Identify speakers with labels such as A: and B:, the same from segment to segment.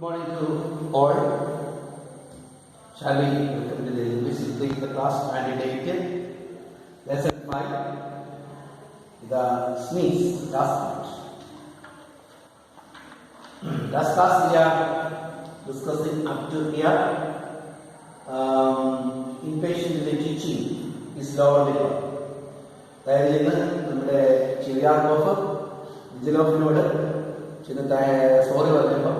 A: morning to all. Shall we welcome to the English Literature the class candidate lesson 5, the sneeze last last class we are discussing up to here impatiently teaching is lower level. അതായത് ഇന്ന് നമ്മുടെ ചിരിയാർക്കോഫ് വിജിലോഫിനോട് sorry പറഞ്ഞപ്പോൾ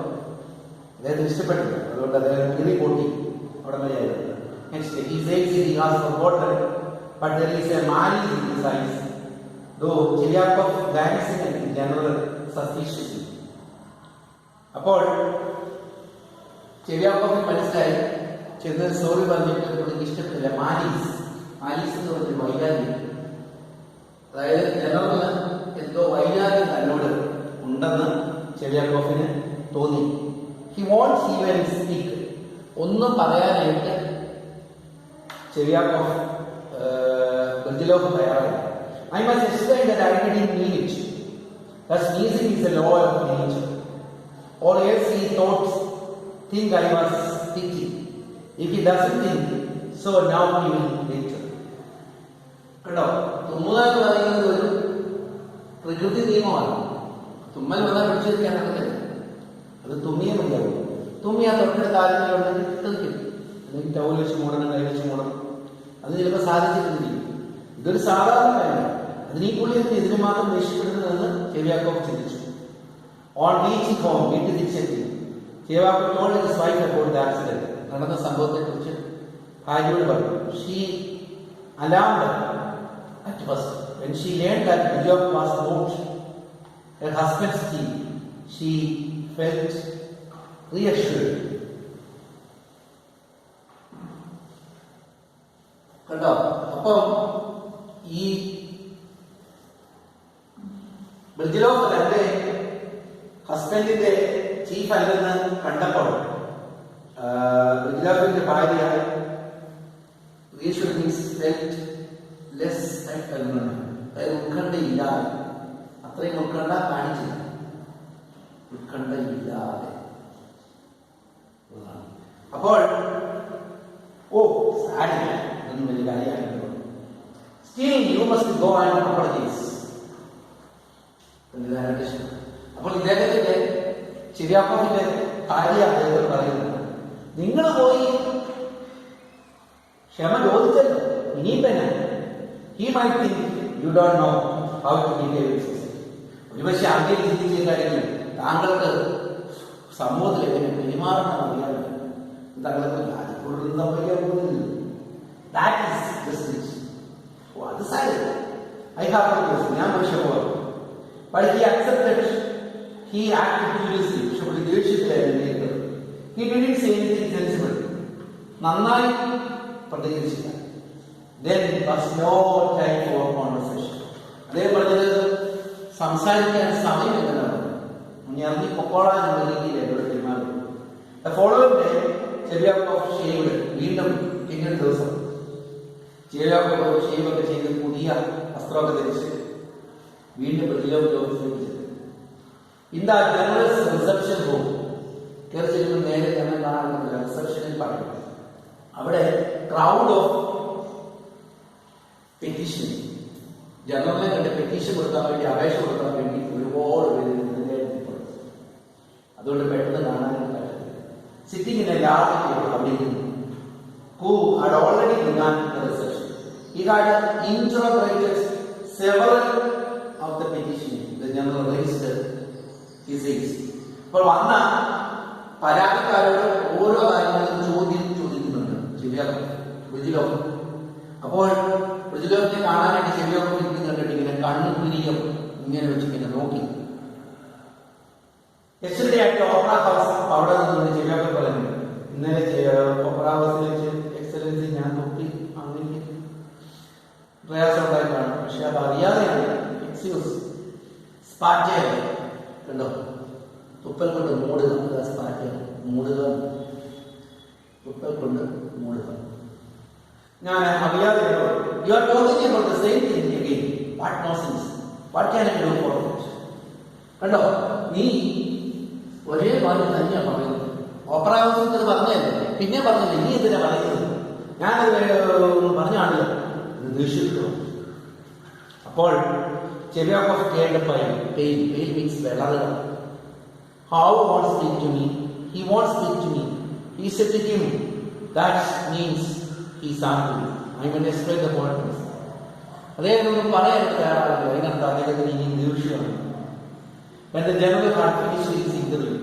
A: അദ്ദേഹത്തിന് ഇഷ്ടപ്പെട്ടില്ല, അതുകൊണ്ട് അദ്ദേഹം കിളി പൊട്ടി അവിടെ വരെയായിരുന്നു. Next he says he has forgotten but there is a malice in his eyes though Chiryakov glancing at the general suspiciously. അപ്പോൾ ചിരിയാർക്കോഫിന് മനസ്സിലായി ചെന്ന് സോറി പറഞ്ഞിട്ട് പുള്ളിക്ക് ഇഷ്ടപ്പെട്ടില്ല. മാലീസ് എന്ന് പറഞ്ഞൊരു വൈരാഗ്യം, അതായത് ജനറലിന് എന്തോ വൈരാഗ്യം തന്നോട് ഉണ്ടെന്ന് ചിരിയാർക്കോഫിന് തോന്നി. ഹി വോണ്ട്സ് ഈവൻ സ്പീക്ക്, ഒന്നും പറയാനായിട്ട് ചിരിയാർക്കോഫ് ബർജിലോഫ് തയ്യാറായി. I must explain that I didn't mean it. That sneezing is A law of nature. Or else he think I was speaking. If he doesn't think, so now he will later. കണ്ടോ, തുമ്മുക എന്ന് പറയുന്നത് ഒരു പ്രകൃതി നിയമമാണ്. തുമ്മൽ വന്നാൽ പിടിച്ചിരിക്കാനാണ്, അത് തുമ്മിയ മതിയാവും. തുമ്മിയ തൊട്ടടുത്ത ആരെങ്കിലും തീർക്കും, അല്ലെങ്കിൽ ടൗൽ വെച്ച് മൂടണം, കൈ വെച്ച് മൂടണം. അത് ചിലപ്പോൾ സാധിച്ചിട്ടില്ല. ഇതൊരു സാധാരണ കാര്യമാണ്. അതിനീ പുള്ളി ഇതിന് മാത്രം ദേഷ്യപ്പെടുന്നതെന്ന് ചിരിയാർക്കോഫ് ചിന്തിച്ചു. On reaching home, വീട്ടിൽ തിരിച്ചെത്തി, ചിരിയാർക്കോഫ് told his wife about the accident. നടന്ന സംഭവത്തെക്കുറിച്ച് ഭാര്യയോട് പറഞ്ഞു. She alarmed at first. When she learned that Bijoy was not her husband's thief, she felt reassured. കണ്ടോ, അപ്പം ഈ ബിജോയ് തന്റെ ഹസ്ബൻഡിന്റെ ചീഫ് അല്ലെന്ന് കണ്ടപ്പോൾ ബിജോയിന്റെ ഭാര്യ ഉത്കണ്ഠയില്ലാതെ, അത്രയും ഉത്കണ്ഠ കാണിച്ചില്ല, ഉത്കണ്ഠയില്ലാതെ. അപ്പോൾ സാരില്ല, ഇതൊന്നും വലിയ കാര്യമായിട്ട് still you must go and apologise. അപ്പോൾ ഇദ്ദേഹത്തിന്റെ ചിരിയാർക്കോഫിന്റെ ഭാര്യ അദ്ദേഹത്തോട് പറയുന്നത്, നിങ്ങൾ പോയി ക്ഷമ ചോദിച്ചല്ലോ, ഇനിയിപ്പന്നെ he might think you don't know how to behave in society. ഒരുപക്ഷെ അങ്ങനെ ചിന്തിച്ചിട്ടായിരിക്കും താങ്കൾക്ക് സമൂഹത്തിൽ എങ്ങനെ പെരുമാറണം അറിയാൻ താങ്കൾക്ക് രാജ്യത്തോടുള്ള പോകുന്നില്ല. That is justice. അത് സാരമില്ല, I have to do. ഞാൻ പക്ഷെ പോകാം. But he accepted. He acted curiously. പക്ഷെ പുള്ളി ദേഷ്യത്തിലായിരുന്നു. He didn't say anything sensible. നന്നായി പ്രതികരിച്ചില്ല. Then was no time for conversation. അദ്ദേഹം പറഞ്ഞത് സംസാരിക്കാൻ സമയമില്ലെന്നാണ്. ഇറങ്ങി പൊക്കോളാനുള്ള രീതിയിൽ എന്നോട് തീരുമാനം. Following day Chervyakov shaved. വീണ്ടും പിന്നൊരു ദിവസം ചിരിയാർക്കോഫ് ഷേവൊക്കെ ചെയ്ത് പുതിയ വസ്ത്രമൊക്കെ ധരിച്ച് വീണ്ടും പ്രതിലോകത്തിലേക്ക് ഇന്താ ജനറൽ റിസപ്ഷൻ റൂം കയറി നേരെ ജനറൽ കാണാൻ റിസപ്ഷനിൽ പറയും. അവിടെ ക്രൗഡ് ഓഫ് പെറ്റീഷൻ, ജനറലിനെ കണ്ട് പെറ്റീഷൻ കൊടുക്കാൻ വേണ്ടി, അപേക്ഷ കൊടുക്കാൻ വേണ്ടി ഒരുപാട് പേര്. അതുകൊണ്ട് പെട്ടെന്ന് കാണാനും പറ്റില്ല. Sitting in A large table അവിടെ ഇരുന്നു. Who had already begun the reception. He had interrogated several of the petition. The general raised his eyes. അപ്പോൾ വന്ന പരാതിക്കാരോട് ഓരോ കാര്യങ്ങളും ചോദിക്കുന്നുണ്ട് ചിരിയാർക്കോഫ്. അപ്പോൾ ബിജോയിനെ കാണാനായിട്ട് ചിരിയാർക്കോഫ് ഇരിക്കുന്നുണ്ട്. ഇങ്ങനെ കണ്ണു കുരിയും ഇങ്ങനെ വെച്ചിങ്ങനെ നോക്കി. യെസ്റ്റർഡേ അറ്റ് ഓപ്പറ ഹൗസ്, അവിടെ നിന്നുകൊണ്ട് ചിരിയാർക്കോഫ് പറഞ്ഞു, ഇന്നലെ ഓപ്പറ ഹൗസിൽ വെച്ച് എക്സലൻസി ഞാൻ നോക്കി, അങ്ങനെ പ്രയാസം ഉണ്ടായി കാണും. പക്ഷെ അത് അറിയാതെയാണ്. എക്സ്ക്യൂസ് സ്പാറ്റ കണ്ടോ, തുപ്പൽ കൊണ്ട് മൂടുക. സ്പാറ്റ മൂടുക, തുപ്പൽ കൊണ്ട് മൂടുക. ഞാൻ അറിയാതെ you are talking about the same thing again. What nonsense, what can I do for it. കണ്ടോ, നീ ഒരേ വാക്ക് തന്നെയാണ് പറയുന്നത്. ഓപ്പറ ഹൗസിൽ ഇത് പറഞ്ഞല്ലേ, പിന്നെ പറഞ്ഞില്ല, ഇനി എന്തിനാ പറയുന്നത്, ഞാനത് പറഞ്ഞാണല്ലോ ഇത് ദേഷ്യപ്പെട്ടു. അപ്പോൾ ചെവിയാക്കോഫ് കേൾഡ് പെയിൻ. പെയിൻ മീൻസ് വിളറുക. How won't speak to me? He won't speak to me. He said to him, that means he's angry. I will explain the point. അദ്ദേഹം ഒന്നും പറയാനായിട്ട് തയ്യാറാകില്ല. അതിനകത്ത് അദ്ദേഹത്തിന് ഇനി ദേഷ്യമാണ്. When the general had finished his interview,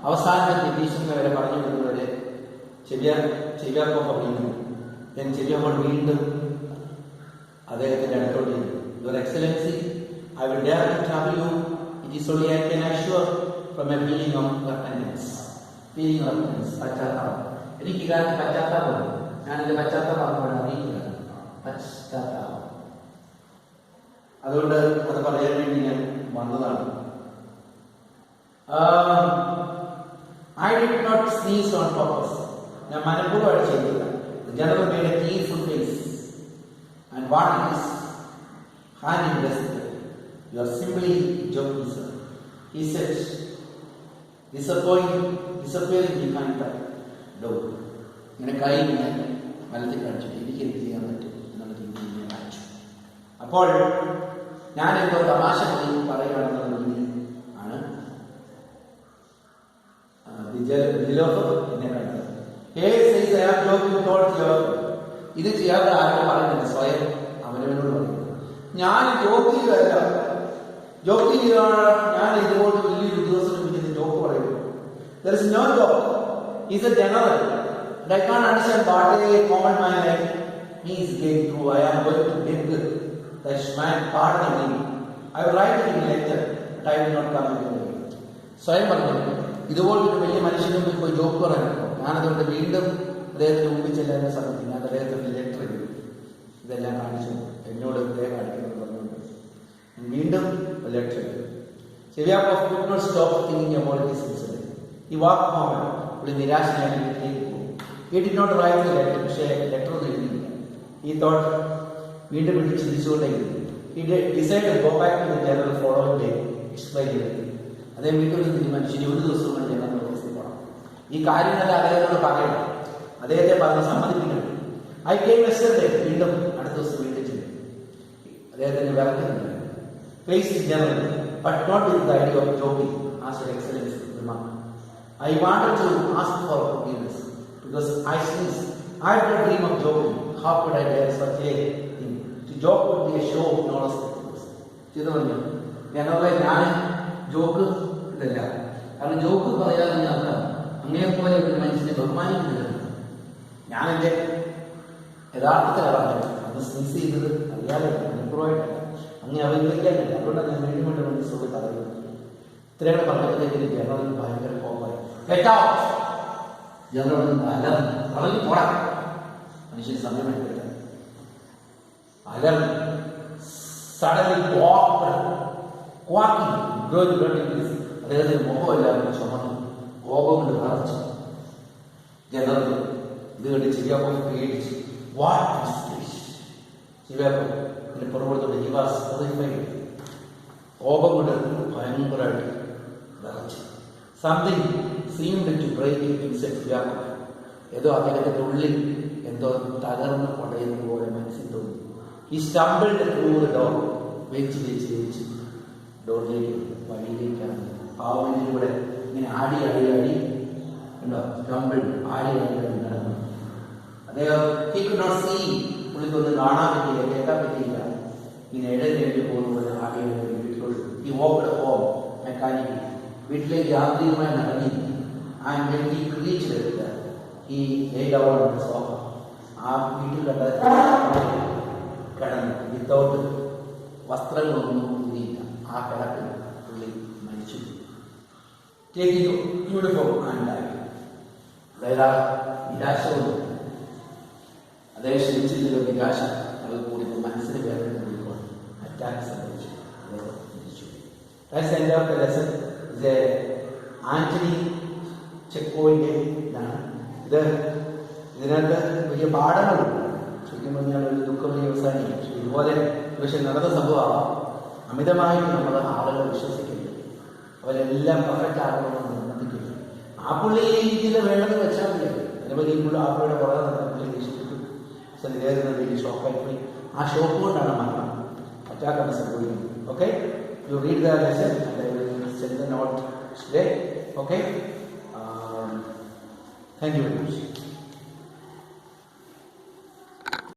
A: അവസാനത്തെ technician വരെ പറഞ്ഞു വിടുന്നവരെ ചെവിയാക്കോഫ് അറിയുന്നു. ഞാൻ ചെവിയാക്കോഫ് വീണ്ടും അദ്ദേഹത്തിന്റെ അടുത്തോട്ട് ചെയ്തു. Your Excellency, I will dare to tell you, it is only I can assure from a feeling of repentance. പശ്ചാത്താപം. എനിക്ക് ഈ കാലത്ത് പശ്ചാത്താപം, ഞാനെന്റെ പശ്ചാത്താപം അറിയിക്കുകയാണ്. പശ്ചാത്താപം. അതുകൊണ്ട് അത് പറയാൻ വേണ്ടി ഞാൻ വന്നതാണ്. I did not sneeze on purpose. ഞാൻ മനഃപൂർവ്വമായിട്ട് ചെയ്തില്ല. The general made a tearful face and what is hand in breast. You are simply joking, sir. He said, disappearing behind that door. ഇങ്ങനെ കൈ ഇങ്ങനെ വലത്തിൽ കാണിച്ചിട്ട് എനിക്ക് എന്ത് ചെയ്യാൻ പറ്റും എന്നുള്ള രീതിയിൽ ഞാൻ കാണിച്ചു. അപ്പോൾ ഞാൻ എന്തോ തമാശ പറയുകയാണെന്നുള്ള രീതിയിൽ ആണ് എന്നെ കണ്ടത്. ഇത് ചെയ്യാതെ ആരും പറയുന്നില്ല, സ്വയം അവനവനോട് പറയുന്നത്. ഞാൻ ജോക്ക് ചെയ്തല്ല, ജോക്ക് ചെയ്താണ്. ഞാൻ ഇതുപോലെ വലിയൊരു ഉദ്യോഗസ്ഥനെ വിളിക്കുന്ന ജോക്ക് പറയുന്നു. There is no joke. He is a general. And I can't understand what a common man like me is going through. I am going to beg that man pardon me. I will write him a letter, but I will not come into it. സ്വയം പറഞ്ഞു, ഇതുപോലൊരു വലിയ മനുഷ്യന് മുമ്പിൽ പോയി joke പറയാനോ. ഞാനതുകൊണ്ട് വീണ്ടും അദ്ദേഹത്തിന് മുമ്പിൽ ചെല്ലാൻ സമയത്ത് ഞാൻ അദ്ദേഹത്തിന് ലെറ്റർ എഴുതി ഇതെല്ലാം കാണിച്ചു. എന്നോട് ഇതേ കാണിക്കുന്നത് പറഞ്ഞുകൊണ്ട് വീണ്ടും ലെറ്റർ എഴുതി. ചെവിയാക്കോഫ് could not stop thinking about this incident. He walked home. പുള്ളി നിരാശനായി വീട്ടിലേക്ക് പോകും. He did not write the letter. പക്ഷേ ലെറ്റർ ഒന്നും എഴുതിയില്ല. He thought, വീണ്ടും വീണ്ടും ചിന്തിച്ചുകൊണ്ടേയിരുന്നു. He decided to go back to the general following day. Explain it. അദ്ദേഹം വീട്ടിൽ നിന്ന് തീരുമാനിച്ചു, ഇനി ഒരു ദിവസം കൊണ്ട് ജനറൽ ഓഫീസിൽ പോകണം. ഈ കാര്യങ്ങളെല്ലാം അദ്ദേഹത്തോട് പറയണം, അദ്ദേഹത്തെ പറഞ്ഞ് സമ്മതിപ്പിക്കണം. I came yesterday. വീണ്ടും അടുത്ത ദിവസം വീട്ടിൽ ചെന്നു. അദ്ദേഹത്തിന് വിറക്കുന്നുണ്ട്. Face is general, but not with the idea of joking, as Your Excellency remarked. I wanted to ask for forgiveness because I did not dream of joking. How could I dare such a thing? To joke would be a show of knowledge. ചെയ്തു പറഞ്ഞു, ഞാൻ joke ഇതല്ല. കാരണം joke പറയാതെ അർത്ഥം അങ്ങനെപ്പോലെ ഒരു മനുഷ്യനെ ബഹുമാനിക്കുന്നില്ല. ഞാൻ എൻ്റെ യഥാർത്ഥത്തിൽ പറഞ്ഞു അന്ന് സ്മിസ് ചെയ്തത് അറിയാതെ അനുഭവമായിട്ടല്ല, അങ്ങനെ അവഗണിക്കാനില്ല. അതുകൊണ്ടാണ് ഞാൻ വീണ്ടും വീണ്ടും മനസ്സിലൂടെ പറയുന്നത്. ഇത്രയാണ് പറഞ്ഞപ്പോഴത്തേക്ക് ജനറൽ ഭയങ്കര കോപമായി. ജനറൽ പറഞ്ഞു പോടാ, മനുഷ്യന് സമയമായിട്ട് അലർ സഡൻലി അദ്ദേഹത്തിന് മുഖമില്ലാതെ ചുമന്നു, കോപം കൊണ്ട് നിറച്ചു. ജനറൽ ഇത് കണ്ട് ചെവിയാക്കോഫ് പേടിച്ചു. ചെവിയാക്കോഫ് ഇതിന് പുറപ്പെടുത്തോടെ കോപം കൊണ്ട് ഭയങ്കരമായിട്ട് നിറച്ചു. Something seemed to break inside ചെവിയാക്കോഫ്. ഏതോ അദ്ദേഹത്തിന്റെ ഉള്ളിൽ എന്തോ തകർന്ന് പടയുന്നത് പോലെ മനസ്സിൽ തോന്നി. ഈ സ്റ്റംബിൾഡ് ത്രൂ ദ ഡോർ. വെച്ച് ഡോറിലേക്ക് വഴിയിലേക്കാണ്. പാവനിലൂടെ ഇങ്ങനെ ആടി ഉണ്ടോ, സ്റ്റംബിൾ ആടി നടന്നു. അദ്ദേഹം he could not see, പുള്ളിക്കൊന്നും കാണാൻ പറ്റിയില്ല, കേൾക്കാൻ പറ്റിയില്ല. ഇങ്ങനെ ഇടയിലേക്ക് പോകുമ്പോൾ ആടി വീട്ടിലോട്ട് ഈ walked home മെക്കാനിക്കലി. വീട്ടിലേക്ക് യാന്ത്രികമായി നടന്നി. And when he reached it, he lay down on the sofa. ആ വീട്ടിൽ കിടന്നു വിത്തൗട്ട് വസ്ത്രങ്ങളൊന്നും ഇല്ല. ആ കിടപ്പിൽ പുള്ളി മരിച്ചു. യൂണിഫോം ആൻഡായി. അതായത് നിരാശ കൊണ്ട് അദ്ദേഹം ക്ഷണിച്ചില്ലല്ലോ. നിരാശ അത് കൂടി മനസ്സിന് വേദന കൂടിക്കൊണ്ട് അറ്റാക്ക് സംഭവിച്ചു. അദ്ദേഹം മരിച്ചു. That's end of the lesson. ഇത് ആന്റണി ചെക്കോവിന്റെ ഇതാണ്. ഇതിനകത്ത് വലിയ പാഠങ്ങളുണ്ട്. ശരിക്കും പറഞ്ഞാൽ ഒരു ദുഃഖമുള്ള വ്യവസായം ഇതുപോലെ പക്ഷെ നടന്ന സംഭവമാവാം. അമിതമായിട്ട് നമ്മൾ ആളുകളെ വിശ്വസിക്കരുത്. അവരെല്ലാം പെർഫെക്റ്റ് ആകണമെന്ന് നിർബന്ധിക്കില്ല. ആ പുള്ളി ഈ രീതിയിൽ വേണമെന്ന് വെച്ചാൽ മതി. നിരവധി പുള്ളി ആ പുള്ളിയുടെ പുറകെ നടന്ന പുള്ളി ദേഷ്യപ്പെട്ടു, ശരീരത്തിന് വലിയ ഷോക്കായി പോയി. ആ ഷോക്ക് കൊണ്ടാണ് മരണം, അറ്റാക്കാണ് സംഭവിക്കുന്നത്. Okay, you read the lesson and I will send the note today. Okay, thank you very much.